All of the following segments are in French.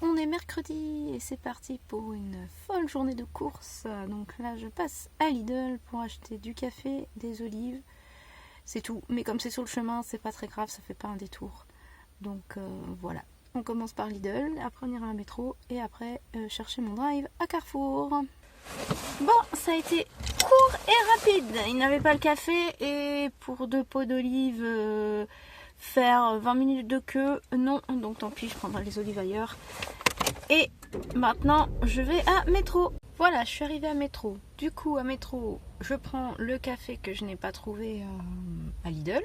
on est mercredi et c'est parti pour une folle journée de courses. Donc là, je passe à Lidl pour acheter du café, des olives. C'est tout. Mais comme c'est sur le chemin, c'est pas très grave, ça fait pas un détour. Donc voilà. On commence par Lidl, après on ira à la métro et après chercher mon drive à Carrefour. Bon, ça a été court et rapide. Il n'avait pas le café et pour 2 pots d'olives, faire 20 minutes de queue, non. Donc tant pis, je prendrai les olives ailleurs. Et maintenant, je vais à métro. Voilà, je suis arrivée à métro. Du coup, à métro, je prends le café que je n'ai pas trouvé à Lidl.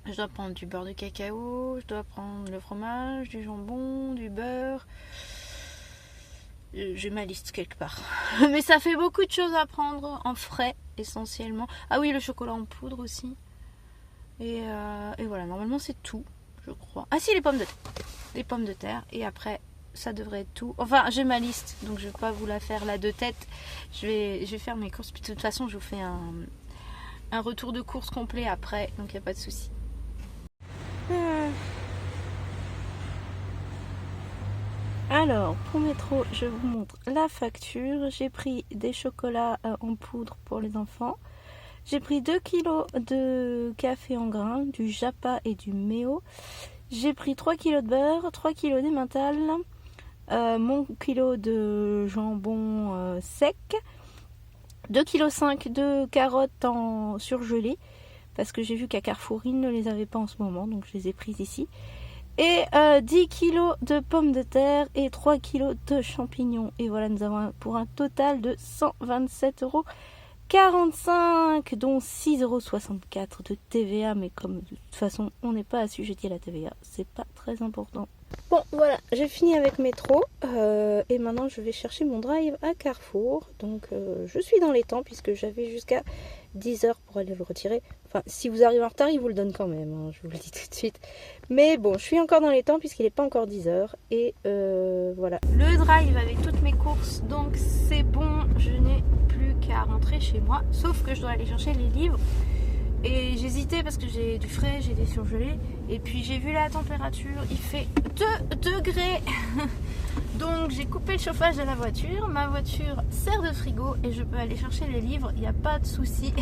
Je dois prendre du beurre de cacao, je dois prendre le fromage, du jambon, du beurre. J'ai ma liste quelque part. Mais ça fait beaucoup de choses à prendre en frais, essentiellement. Ah oui, le chocolat en poudre aussi. Et voilà, normalement c'est tout, je crois. Ah si, les pommes de terre. Les pommes de terre. Et après, ça devrait être tout. Enfin, j'ai ma liste, donc je vais pas vous la faire là de tête. Je vais faire mes courses. Puis de toute façon, je vous fais un retour de course complet après, donc il n'y a pas de souci. Alors, pour métro, je vous montre la facture. J'ai pris des chocolats en poudre pour les enfants. J'ai pris 2 kg de café en grains, du Japa et du Méo. J'ai pris 3 kg de beurre, 3 kg d'emmental, mon kilo de jambon sec, 2,5 kg de carottes en surgelées, parce que j'ai vu qu'à Carrefour, ils ne les avaient pas en ce moment, donc je les ai prises ici. Et 10 kg de pommes de terre et 3 kg de champignons. Et voilà, nous avons pour un total de 127,45 €, dont 6,64 € de TVA. Mais comme de toute façon, on n'est pas assujetti à la TVA, c'est pas très important. Bon, voilà, j'ai fini avec métro. Et maintenant, je vais chercher mon drive à Carrefour. Donc, je suis dans les temps puisque j'avais jusqu'à 10 h pour aller le retirer. Enfin, si vous arrivez en retard, il vous le donne quand même, hein, je vous le dis tout de suite. Mais bon, je suis encore dans les temps puisqu'il n'est pas encore 10 h. Et voilà. Le drive avec toutes mes courses, donc c'est bon. Je n'ai plus qu'à rentrer chez moi. Sauf que je dois aller chercher les livres. Et j'hésitais parce que j'ai du frais, j'ai des surgelés. Et puis j'ai vu la température, il fait 2 degrés. Donc j'ai coupé le chauffage de la voiture. Ma voiture sert de frigo et je peux aller chercher les livres, il n'y a pas de souci.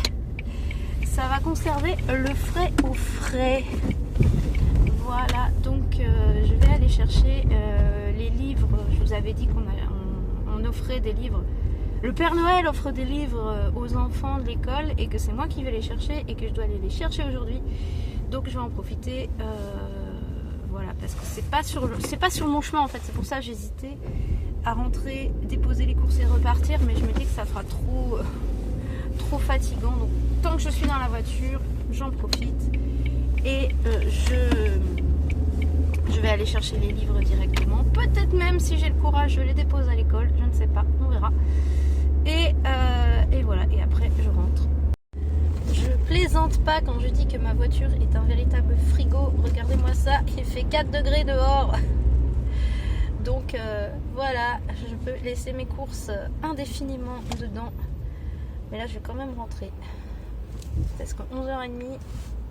Ça va conserver le frais au frais. Voilà, donc je vais aller chercher les livres. Je vous avais dit qu'on offrait des livres. Le Père Noël offre des livres aux enfants de l'école et que c'est moi qui vais les chercher et que je dois aller les chercher aujourd'hui. Donc je vais en profiter. Voilà, parce que c'est pas sur mon chemin en fait. C'est pour ça que j'hésitais à rentrer, déposer les courses et repartir. Mais je me dis que ça fera trop fatigant. Donc tant que je suis dans la voiture, j'en profite. Et je vais aller chercher les livres directement. Peut-être même si j'ai le courage, je les dépose à l'école. Je ne sais pas, on verra. Et voilà, et après je rentre. Je plaisante pas quand je dis que ma voiture est un véritable frigo. Regardez-moi ça, il fait 4 degrés dehors. Donc voilà, je peux laisser mes courses indéfiniment dedans. Mais là je vais quand même rentrer. Parce qu'à 11h30,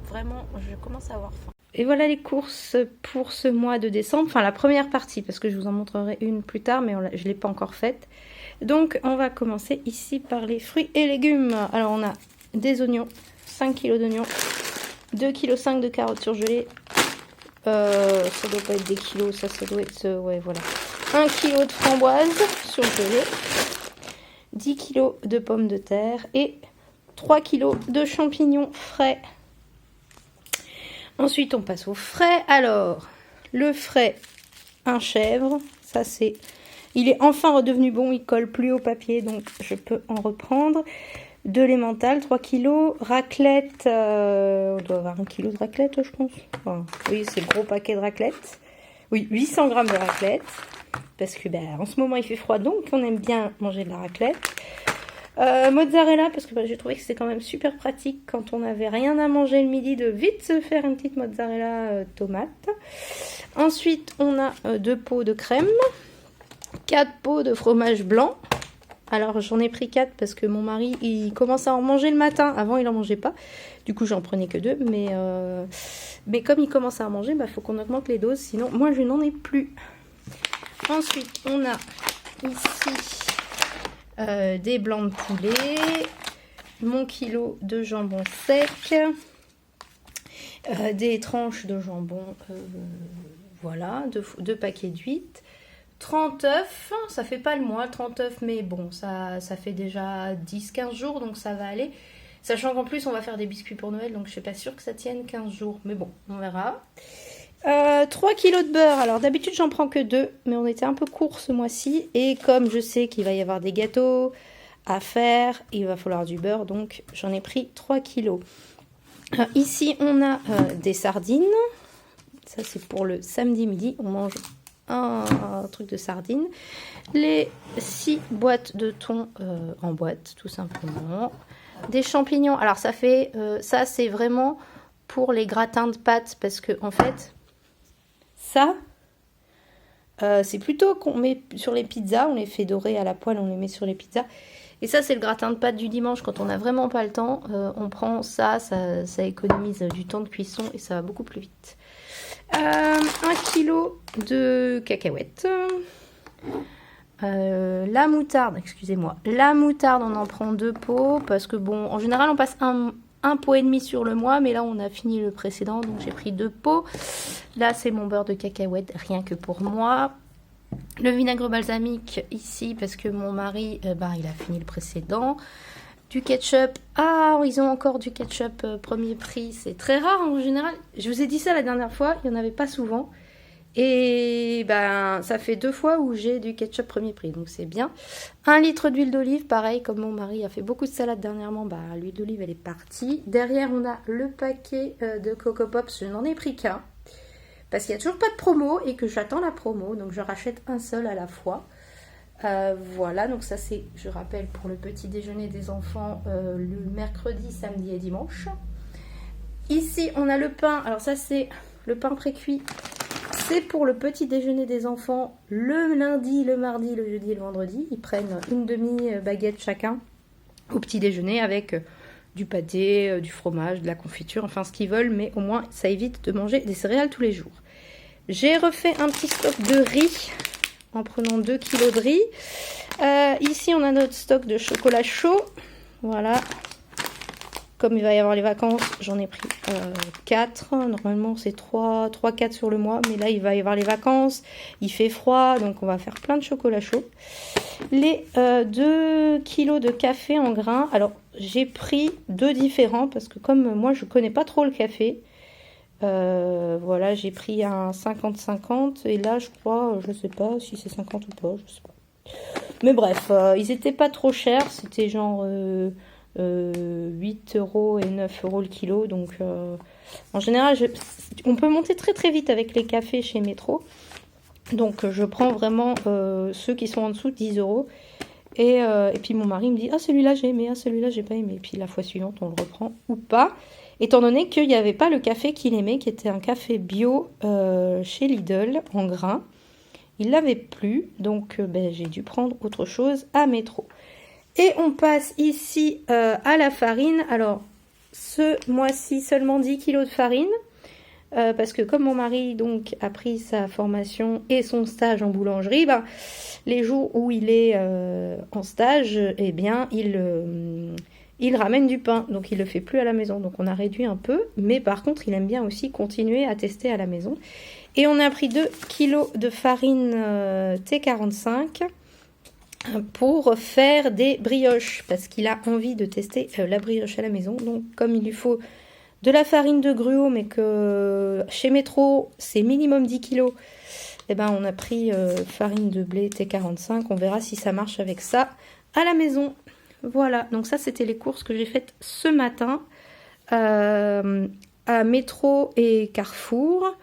vraiment, je commence à avoir faim. Et voilà les courses pour ce mois de décembre. Enfin la première partie, parce que je vous en montrerai une plus tard, mais je ne l'ai pas encore faite. Donc on va commencer ici par les fruits et légumes. Alors on a des oignons, 5 kg d'oignons, 2,5 kg de carottes surgelées. Ça doit pas être des kilos, ça doit être... ouais, voilà. 1 kg de framboises surgelées, 10 kg de pommes de terre et 3 kg de champignons frais. Ensuite, on passe au frais. Alors, le frais, un chèvre, ça c'est... Il est enfin redevenu bon, il colle plus au papier, donc je peux en reprendre. De l'emmental, 3 kg. Raclette, on doit avoir 1 kg de raclette, je pense. Enfin, oui, c'est le gros paquet de raclette. Oui, 800 g de raclette. Parce que en ce moment, il fait froid, donc on aime bien manger de la raclette. Mozzarella, parce que j'ai trouvé que c'était quand même super pratique quand on n'avait rien à manger le midi, de vite se faire une petite mozzarella tomate. Ensuite, on a 2 pots de crème. 4 pots de fromage blanc. Alors j'en ai pris 4 parce que mon mari il commence à en manger le matin. Avant il en mangeait pas. Du coup j'en prenais que 2. Mais comme il commence à en manger, faut qu'on augmente les doses. Sinon moi je n'en ai plus. Ensuite, on a ici des blancs de poulet, mon kilo de jambon sec, des tranches de jambon, voilà, deux paquets d'huîtres, 30 œufs, ça fait pas le mois, 30 œufs, mais bon, ça fait déjà 10-15 jours, donc ça va aller. Sachant qu'en plus, on va faire des biscuits pour Noël, donc je suis pas sûre que ça tienne 15 jours, mais bon, on verra. 3 kilos de beurre, alors d'habitude j'en prends que 2, mais on était un peu court ce mois-ci, et comme je sais qu'il va y avoir des gâteaux à faire, il va falloir du beurre, donc j'en ai pris 3 kilos. Ici, on a des sardines, ça c'est pour le samedi midi, on mange un truc de sardines, les 6 boîtes de thon en boîte tout simplement, des champignons, alors ça fait ça c'est vraiment pour les gratins de pâtes parce que en fait ça c'est plutôt qu'on met sur les pizzas, on les fait dorer à la poêle, on les met sur les pizzas, et ça c'est le gratin de pâtes du dimanche quand on n'a vraiment pas le temps, on prend ça économise du temps de cuisson et ça va beaucoup plus vite. 1 kilo de cacahuètes. La moutarde, excusez-moi. La moutarde, on en prend 2 pots parce que bon, en général, on passe un pot et demi sur le mois, mais là, on a fini le précédent, donc j'ai pris 2 pots. Là, c'est mon beurre de cacahuète, rien que pour moi. Le vinaigre balsamique ici parce que mon mari, il a fini le précédent. Du ketchup, ils ont encore du ketchup premier prix, c'est très rare en général. Je vous ai dit ça la dernière fois, il n'y en avait pas souvent. Et ça fait 2 fois où j'ai du ketchup premier prix, donc c'est bien. 1 litre d'huile d'olive, pareil, comme mon mari a fait beaucoup de salade dernièrement, l'huile d'olive elle est partie. Derrière on a le paquet de Coco Pops, je n'en ai pris qu'un. Parce qu'il n'y a toujours pas de promo et que j'attends la promo, donc je rachète un seul à la fois. Voilà, donc ça c'est, je rappelle, pour le petit déjeuner des enfants le mercredi, samedi et dimanche. Ici on a le pain, alors ça c'est le pain pré-cuit, c'est pour le petit déjeuner des enfants le lundi, le mardi, le jeudi et le vendredi. Ils prennent une demi-baguette chacun au petit déjeuner avec du pâté, du fromage, de la confiture, enfin ce qu'ils veulent, mais au moins ça évite de manger des céréales tous les jours. J'ai refait un petit stock de riz en prenant 2 kilos de riz. Ici, on a notre stock de chocolat chaud. Voilà. Comme il va y avoir les vacances, j'en ai pris 4. Normalement, c'est 3-4 sur le mois. Mais là, il va y avoir les vacances. Il fait froid, donc on va faire plein de chocolat chaud. Les 2 kilos de café en grains. Alors, j'ai pris 2 différents parce que comme moi, je connais pas trop le café. Voilà, j'ai pris un 50-50 et là je crois, je sais pas si c'est 50 ou pas, je sais pas. Mais bref, ils étaient pas trop chers, c'était genre 8 euros et 9 euros le kilo. Donc en général, on peut monter très très vite avec les cafés chez Métro. Donc je prends vraiment ceux qui sont en dessous de 10 euros. Et puis mon mari me dit, celui-là j'ai aimé, celui-là j'ai pas aimé. Et puis la fois suivante, on le reprend ou pas. Étant donné qu'il n'y avait pas le café qu'il aimait, qui était un café bio chez Lidl en grains. Il l'avait plus, donc j'ai dû prendre autre chose à Métro. Et on passe ici à la farine. Alors, ce mois-ci, seulement 10 kg de farine. Parce que comme mon mari donc a pris sa formation et son stage en boulangerie, les jours où il est en stage, eh bien, il ramène du pain, donc il le fait plus à la maison, donc on a réduit un peu, mais par contre il aime bien aussi continuer à tester à la maison. Et on a pris 2 kg de farine T45 pour faire des brioches, parce qu'il a envie de tester la brioche à la maison. Donc comme il lui faut de la farine de gruau, mais que chez Métro c'est minimum 10 kg, eh ben on a pris farine de blé T45, on verra si ça marche avec ça à la maison. Voilà, donc ça c'était les courses que j'ai faites ce matin à Métro et Carrefour.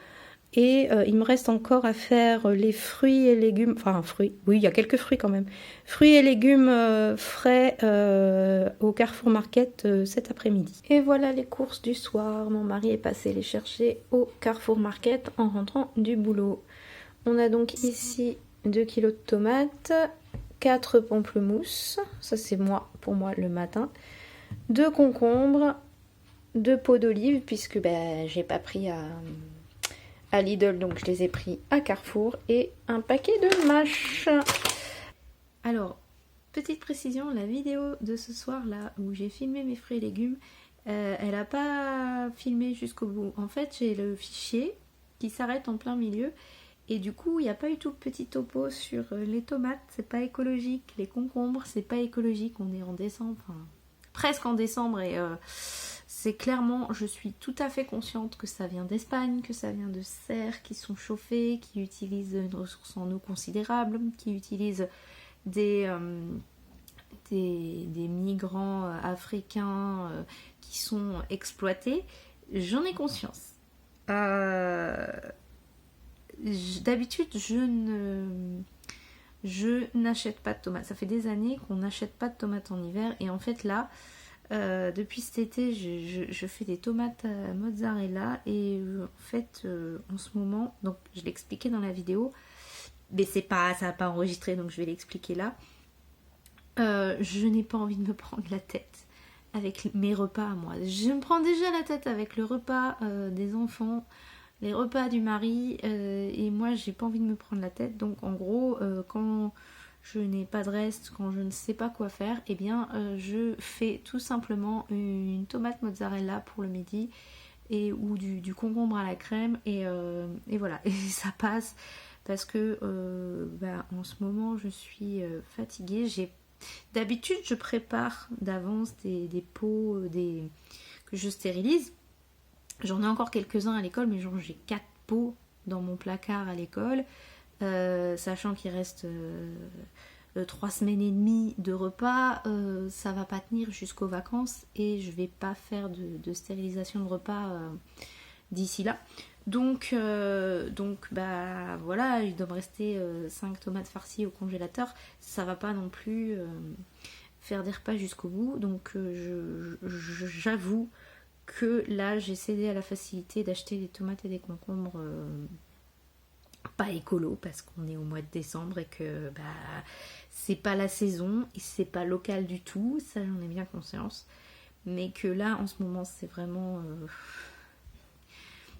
Et il me reste encore à faire les fruits et légumes, enfin fruits, oui il y a quelques fruits quand même. Fruits et légumes frais au Carrefour Market cet après-midi. Et voilà les courses du soir, mon mari est passé les chercher au Carrefour Market en rentrant du boulot. On a donc ici 2 kg de tomates, 4 pamplemousses, ça c'est pour moi le matin, 2 concombres, 2 pots d'olive puisque j'ai pas pris à Lidl, donc je les ai pris à Carrefour, et un paquet de mâches. Alors, petite précision, la vidéo de ce soir là où j'ai filmé mes fruits et légumes, elle n'a pas filmé jusqu'au bout. En fait, j'ai le fichier qui s'arrête en plein milieu. Et du coup, il n'y a pas eu tout le petit topo sur les tomates, c'est pas écologique. Les concombres, c'est pas écologique. On est en décembre, enfin, presque en décembre. Et c'est clairement, je suis tout à fait consciente que ça vient d'Espagne, que ça vient de serres qui sont chauffées, qui utilisent une ressource en eau considérable, qui utilisent des migrants africains qui sont exploités. J'en ai conscience. D'habitude, je n'achète pas de tomates. Ça fait des années qu'on n'achète pas de tomates en hiver. Et en fait, là, depuis cet été, je fais des tomates à mozzarella. Et en fait, en ce moment, donc je l'expliquais dans la vidéo, mais ça n'a pas enregistré, donc je vais l'expliquer là. Je n'ai pas envie de me prendre la tête avec mes repas à moi. Je me prends déjà la tête avec le repas des enfants, les repas du mari, et moi j'ai pas envie de me prendre la tête. Donc en gros, quand je n'ai pas de reste, quand je ne sais pas quoi faire, eh bien je fais tout simplement une tomate mozzarella pour le midi, ou du concombre à la crème, et voilà, et ça passe parce que en ce moment je suis fatiguée. D'habitude je prépare d'avance des pots que je stérilise. J'en ai encore quelques-uns à l'école, mais genre j'ai 4 pots dans mon placard à l'école, sachant qu'il reste 3 semaines et demie de repas, ça va pas tenir jusqu'aux vacances et je vais pas faire de stérilisation de repas d'ici là. Donc voilà, il doit me rester 5 tomates farcies au congélateur, ça va pas non plus faire des repas jusqu'au bout, donc j'avoue que là j'ai cédé à la facilité d'acheter des tomates et des concombres pas écolo parce qu'on est au mois de décembre et que c'est pas la saison et c'est pas local du tout, ça j'en ai bien conscience, mais que là en ce moment c'est vraiment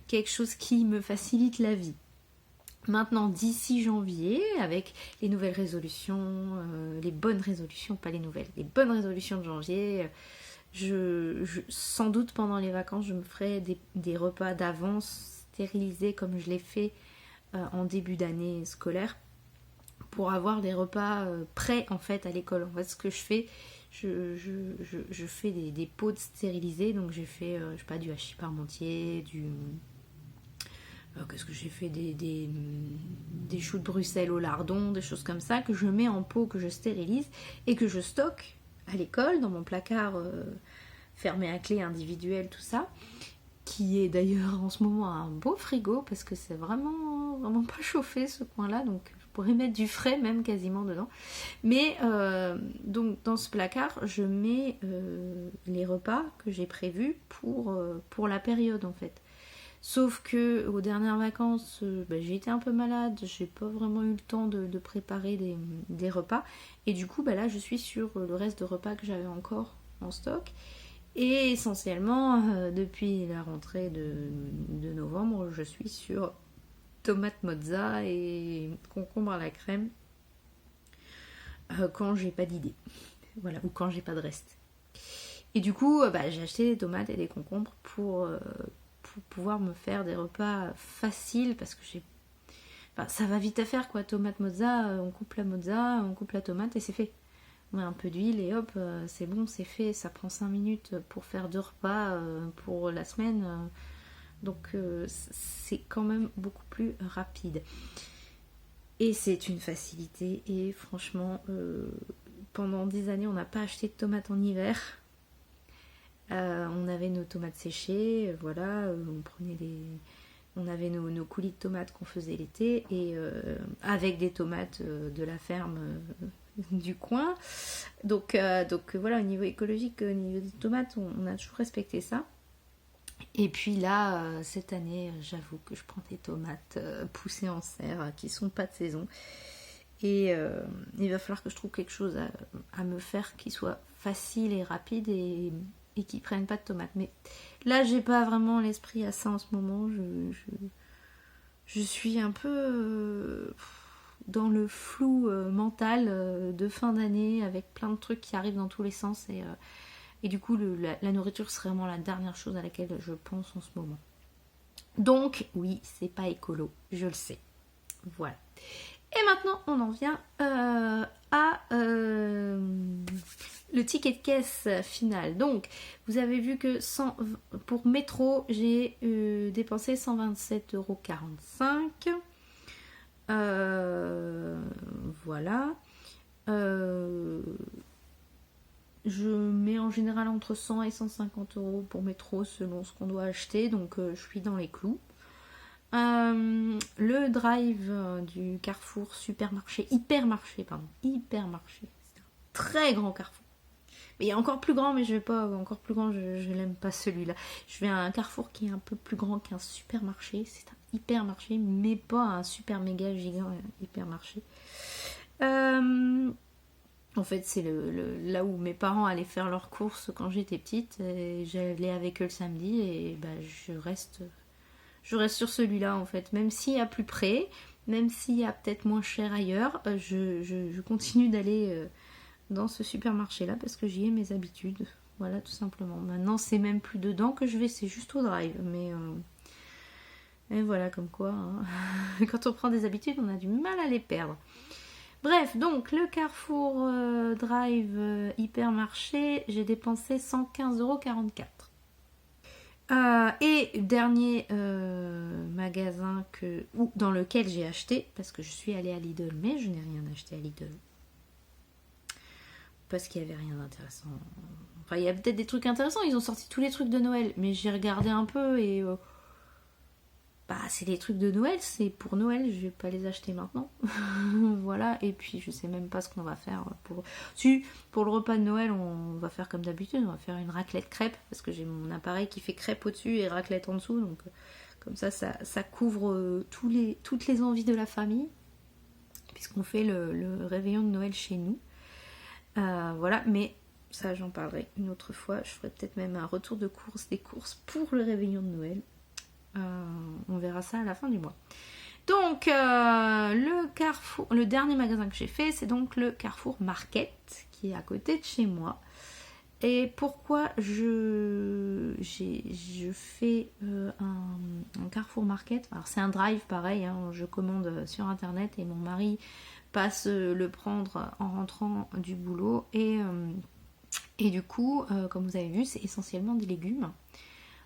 quelque chose qui me facilite la vie. Maintenant, d'ici janvier, avec les nouvelles résolutions, les bonnes résolutions, pas les nouvelles, les bonnes résolutions de janvier, sans doute pendant les vacances, je me ferai des repas d'avance stérilisés comme je l'ai fait en début d'année scolaire, pour avoir des repas prêts en fait à l'école. En fait, ce que je fais, je fais des pots de stérilisés. Donc j'ai fait, je sais pas, du hachis parmentier, qu'est-ce que j'ai fait, des choux de Bruxelles au lardon, des choses comme ça, que je mets en pot, que je stérilise et que je stocke à l'école dans mon placard fermé à clé individuel, tout ça, qui est d'ailleurs en ce moment un beau frigo parce que c'est vraiment pas chauffé ce coin-là, donc je pourrais mettre du frais même quasiment dedans. Mais donc dans ce placard, je mets les repas que j'ai prévus pour la période en fait. Sauf que aux dernières vacances, j'ai été un peu malade, j'ai pas vraiment eu le temps de préparer des repas. Et du coup, là, je suis sur le reste de repas que j'avais encore en stock. Et essentiellement, depuis la rentrée de novembre, je suis sur tomate mozza et concombre à la crème quand j'ai pas d'idée. Voilà, ou quand j'ai pas de reste. Et du coup, j'ai acheté des tomates et des concombres pour pouvoir me faire des repas faciles parce que ça va vite à faire quoi. Tomate mozza, on coupe la mozza, on coupe la tomate et c'est fait. On met un peu d'huile et hop, c'est bon, c'est fait. Ça prend 5 minutes pour faire 2 repas pour la semaine, donc c'est quand même beaucoup plus rapide et c'est une facilité. Et franchement, pendant 10 années on n'a pas acheté de tomates en hiver. On avait nos tomates séchées, voilà, on avait nos coulis de tomates qu'on faisait l'été, et avec des tomates de la ferme du coin. Donc voilà, au niveau écologique, au niveau des tomates, on a toujours respecté ça. Et puis là, cette année, j'avoue que je prends des tomates poussées en serre qui sont pas de saison. Et il va falloir que je trouve quelque chose à me faire qui soit facile et rapide et qui prennent pas de tomates. Mais là, j'ai pas vraiment l'esprit à ça en ce moment. je suis un peu dans le flou mental de fin d'année avec plein de trucs qui arrivent dans tous les sens et du coup la nourriture c'est vraiment la dernière chose à laquelle je pense en ce moment. Donc oui, c'est pas écolo, je le sais. Voilà. Et maintenant, on en vient à le ticket de caisse final. Donc, vous avez vu que pour métro, j'ai dépensé 127,45 €. Voilà. Je mets en général entre 100 et 150 € pour métro selon ce qu'on doit acheter. Donc, je suis dans les clous. Le drive du Carrefour hypermarché, c'est un très grand Carrefour, mais il y a encore plus grand, mais je vais pas encore plus grand, je l'aime pas celui-là. Je vais à un Carrefour qui est un peu plus grand qu'un supermarché, c'est un hypermarché mais pas un super méga gigant hypermarché. En fait, c'est là où mes parents allaient faire leurs courses quand j'étais petite, et j'allais avec eux le samedi et je reste sur celui-là en fait, même s'il y a plus près, même s'il y a peut-être moins cher ailleurs, je continue d'aller dans ce supermarché-là parce que j'y ai mes habitudes. Voilà, tout simplement. Maintenant, c'est même plus dedans que je vais, c'est juste au drive. Et voilà, comme quoi, hein. Quand on prend des habitudes, on a du mal à les perdre. Bref, donc le Carrefour Drive hypermarché, j'ai dépensé 115,44 €. Et dernier magasin dans lequel j'ai acheté, parce que je suis allée à Lidl, mais je n'ai rien acheté à Lidl. Parce qu'il n'y avait rien d'intéressant. Enfin, il y a peut-être des trucs intéressants, ils ont sorti tous les trucs de Noël, mais j'ai regardé un peu et... c'est des trucs de Noël, c'est pour Noël, je vais pas les acheter maintenant. Voilà, et puis je sais même pas ce qu'on va faire pour... Si, pour le repas de Noël, on va faire comme d'habitude, on va faire une raclette crêpe, parce que j'ai mon appareil qui fait crêpe au-dessus et raclette en dessous, donc comme ça couvre toutes les envies de la famille, puisqu'on fait le réveillon de Noël chez nous. Voilà, mais ça j'en parlerai une autre fois, je ferai peut-être même un retour des courses pour le réveillon de Noël. On verra ça à la fin du mois. Donc le dernier magasin que j'ai fait, c'est donc le Carrefour Market qui est à côté de chez moi. Et pourquoi je fais un Carrefour Market? Alors c'est un drive pareil, hein, je commande sur internet et mon mari passe le prendre en rentrant du boulot et du coup, comme vous avez vu, c'est essentiellement des légumes.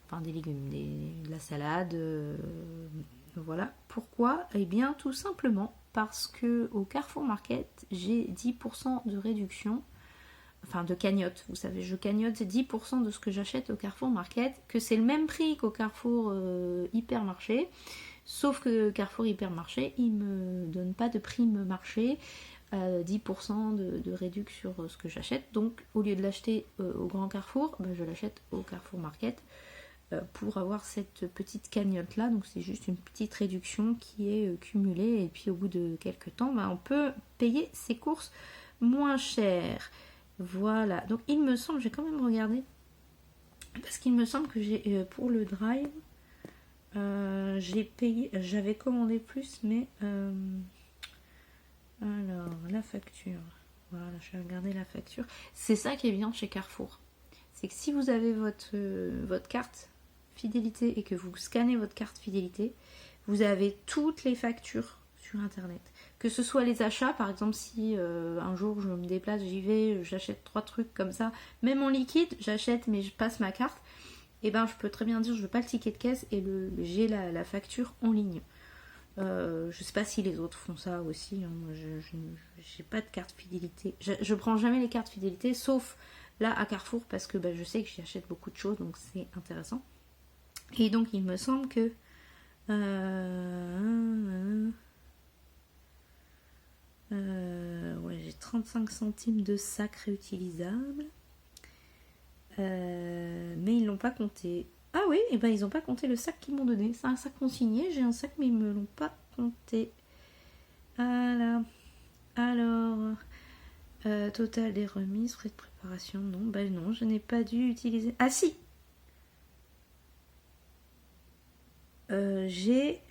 Enfin des légumes, de la salade, voilà. Pourquoi? Eh bien tout simplement parce que au Carrefour Market, j'ai 10% de réduction, enfin de cagnotte, vous savez, je cagnotte 10% de ce que j'achète au Carrefour Market, que c'est le même prix qu'au Carrefour Hypermarché, sauf que Carrefour Hypermarché, il me donne pas de prime marché, 10% de réduction sur ce que j'achète, donc au lieu de l'acheter au Grand Carrefour, je l'achète au Carrefour Market, pour avoir cette petite cagnotte là. Donc c'est juste une petite réduction qui est cumulée et puis au bout de quelques temps on peut payer ses courses moins cher. Voilà, donc il me semble, j'ai quand même regardé parce qu'il me semble que j'ai pour le drive j'ai payé, j'avais commandé plus, mais alors la facture, voilà, je vais regarder la facture. C'est ça qui est bien chez Carrefour, c'est que si vous avez votre carte fidélité et que vous scannez votre carte fidélité, vous avez toutes les factures sur internet. Que ce soit les achats, par exemple, si un jour je me déplace, j'y vais, j'achète 3 trucs comme ça, même en liquide, j'achète mais je passe ma carte, et je peux très bien dire je veux pas le ticket de caisse et j'ai la facture en ligne. Je sais pas si les autres font ça aussi, hein. Moi j'ai pas de carte fidélité. Je prends jamais les cartes fidélité, sauf là à Carrefour, parce que je sais que j'y achète beaucoup de choses, donc c'est intéressant. Et donc il me semble que j'ai 35 centimes de sac réutilisable, mais ils l'ont pas compté. Ah oui, et ils ont pas compté le sac qu'ils m'ont donné. C'est un sac consigné, j'ai un sac mais ils me l'ont pas compté. Voilà. Alors total des remises, frais de préparation, non, non, je n'ai pas dû utiliser. Ah si, j'ai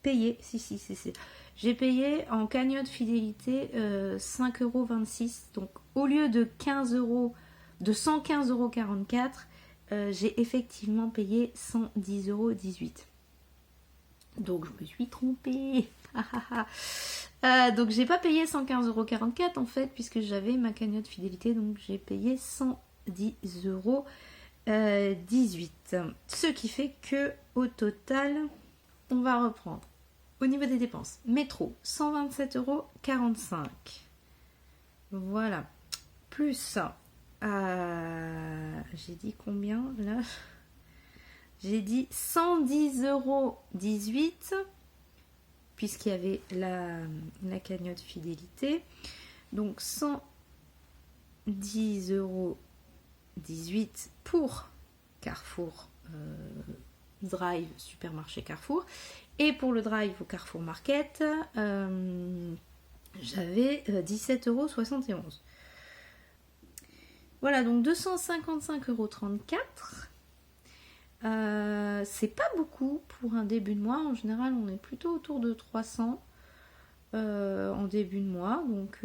payé, si. J'ai payé en cagnotte fidélité 5,26 €. Donc au lieu de 15 euros, de 115,44 €, j'ai effectivement payé 110,18 €. Donc je me suis trompée. Donc j'ai pas payé 115,44 € en fait, puisque j'avais ma cagnotte fidélité, donc j'ai payé 110,18 €. Ce qui fait que au total, on va reprendre. Au niveau des dépenses, métro, 127,45 €. Voilà. Plus, j'ai dit combien là? J'ai dit 110,18 €, puisqu'il y avait la cagnotte fidélité. Donc 110,18 € pour Carrefour Drive, supermarché Carrefour. Et pour le drive au Carrefour Market, j'avais 17,71 €. Voilà, donc 255,34 €. C'est pas beaucoup pour un début de mois. En général, on est plutôt autour de 300 en début de mois. Donc,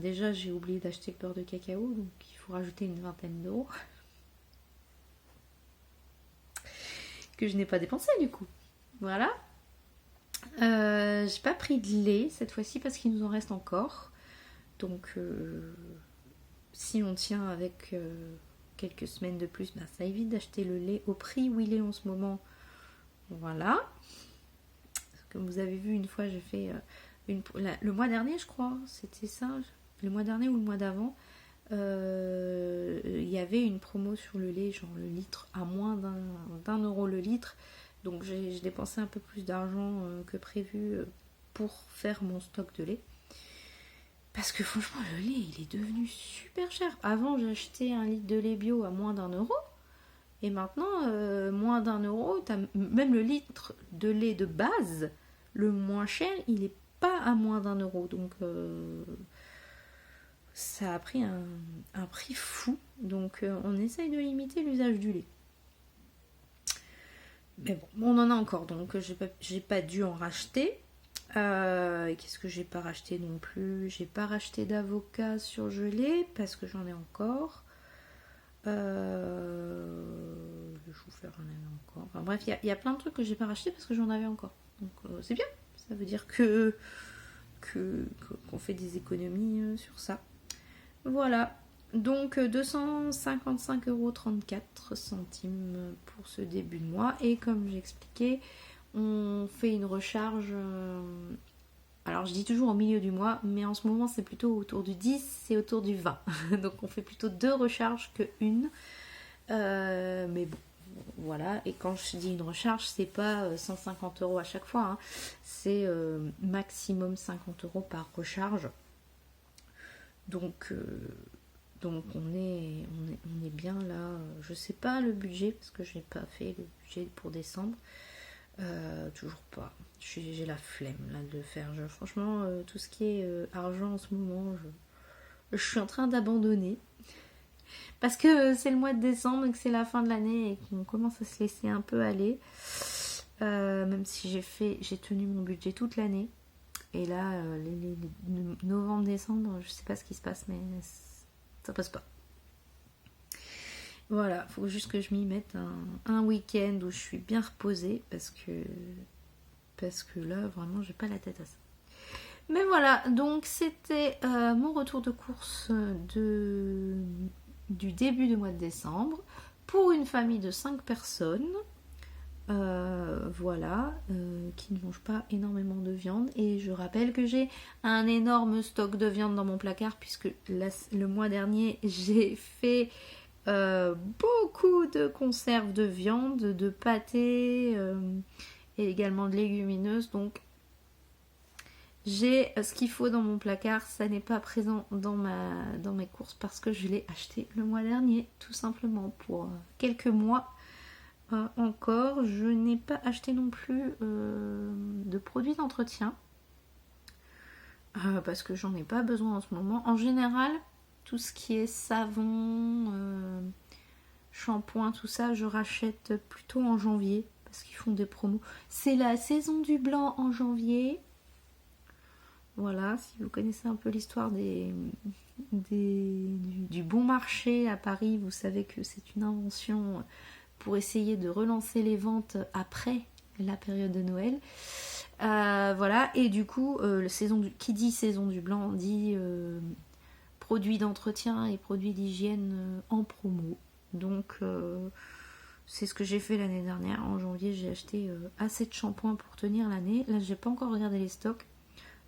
déjà, j'ai oublié d'acheter le beurre de cacao. Donc, il faut rajouter une vingtaine d'euros. Que je n'ai pas dépensé du coup. Voilà. J'ai pas pris de lait cette fois-ci parce qu'il nous en reste encore. Donc si on tient avec quelques semaines de plus, ça évite d'acheter le lait au prix où il est en ce moment. Voilà. Comme vous avez vu, une fois j'ai fait le mois dernier, je crois, c'était ça, le mois dernier ou le mois d'avant, il y avait une promo sur le lait, genre le litre à moins d'un euro le litre. Donc j'ai dépensé un peu plus d'argent que prévu pour faire mon stock de lait. Parce que franchement, le lait, il est devenu super cher. Avant, j'achetais un litre de lait bio à moins d'1 euro. Et maintenant, moins d'1 euro, même le litre de lait de base, le moins cher, il n'est pas à moins d'1 euro. Donc, ça a pris un prix fou. Donc, on essaye de limiter l'usage du lait. Mais bon, on en a encore, donc j'ai pas dû en racheter. Qu'est-ce que j'ai pas racheté non plus? J'ai pas racheté d'avocat surgelé parce que j'en ai encore. Le chou-fleur, j'en avais encore. Enfin bref, il y a plein de trucs que j'ai pas racheté parce que j'en avais encore. Donc c'est bien. Ça veut dire qu'on fait des économies sur ça. Voilà. Donc 255,34 € pour ce début de mois. Et comme j'expliquais, on fait une recharge. Alors je dis toujours au milieu du mois, mais en ce moment c'est plutôt autour du 10 et autour du 20. Donc on fait plutôt 2 recharges que une. Mais bon, voilà. Et quand je dis une recharge, c'est pas 150 € à chaque fois. Hein. C'est maximum 50 € par recharge. Donc on est bien là. Je sais pas le budget parce que je n'ai pas fait le budget pour décembre. Toujours pas. J'ai la flemme là de le faire. Franchement, tout ce qui est argent en ce moment, je suis en train d'abandonner. Parce que c'est le mois de décembre et que c'est la fin de l'année et qu'on commence à se laisser un peu aller. Même si j'ai tenu mon budget toute l'année. Et là, les novembre-décembre, je sais pas ce qui se passe, mais ça passe pas. Voilà, faut juste que je m'y mette un week-end où je suis bien reposée parce que là, vraiment, j'ai pas la tête à ça. Mais voilà, donc c'était mon retour de course du début du mois de décembre pour une famille de 5 personnes. Voilà, qui ne mangent pas énormément de viande. Et je rappelle que j'ai un énorme stock de viande dans mon placard puisque le mois dernier, j'ai fait beaucoup de conserves de viande, de pâté et également de légumineuses. Donc j'ai ce qu'il faut dans mon placard. Ça n'est pas présent dans mes courses parce que je l'ai acheté le mois dernier, tout simplement pour quelques mois encore. Je n'ai pas acheté non plus de produits d'entretien parce que j'en ai pas besoin en ce moment. En général, tout ce qui est savon, shampoing, tout ça, je rachète plutôt en janvier Est-ce qu'ils font des promos? C'est la saison du blanc en janvier. Voilà, si vous connaissez un peu l'histoire du bon marché à Paris, vous savez que c'est une invention pour essayer de relancer les ventes après la période de Noël. Voilà, et du coup, qui dit saison du blanc dit produits d'entretien et produits d'hygiène en promo. Donc, c'est ce que j'ai fait l'année dernière. En janvier, j'ai acheté assez de shampoing pour tenir l'année. Là, j'ai pas encore regardé les stocks.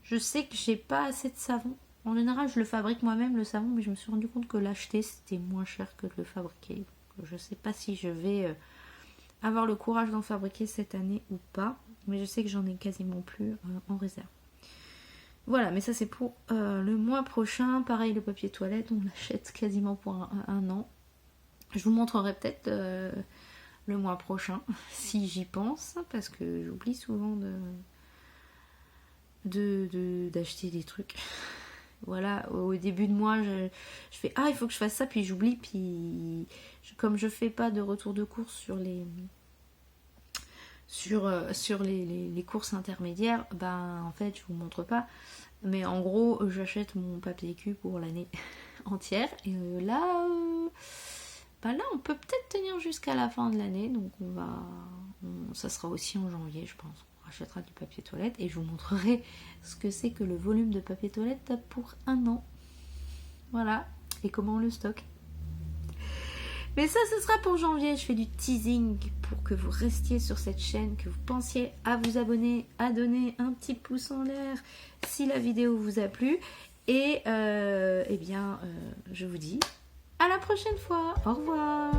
Je sais que j'ai pas assez de savon. En général, je le fabrique moi-même, le savon, mais je me suis rendu compte que l'acheter, c'était moins cher que de le fabriquer. Donc, je sais pas si je vais avoir le courage d'en fabriquer cette année ou pas. Mais je sais que j'en ai quasiment plus en réserve. Voilà, mais ça c'est pour le mois prochain. Pareil, le papier toilette, on l'achète quasiment pour un an. Je vous montrerai peut-être le mois prochain, si j'y pense, parce que j'oublie souvent d'acheter des trucs. Voilà, au début de mois, je fais il faut que je fasse ça, puis j'oublie, puis comme je fais pas de retour de course sur les courses intermédiaires, ben en fait je vous montre pas, mais en gros j'achète mon papier cul pour l'année entière, et là on peut peut-être tenir jusqu'à la fin de l'année, donc ça sera aussi en janvier je pense. Achètera du papier toilette et je vous montrerai ce que c'est que le volume de papier toilette pour un an. Voilà, et comment on le stocke. Mais ça, ce sera pour janvier. Je fais du teasing pour que vous restiez sur cette chaîne, que vous pensiez à vous abonner, à donner un petit pouce en l'air si la vidéo vous a plu. Et je vous dis à la prochaine fois. Au revoir.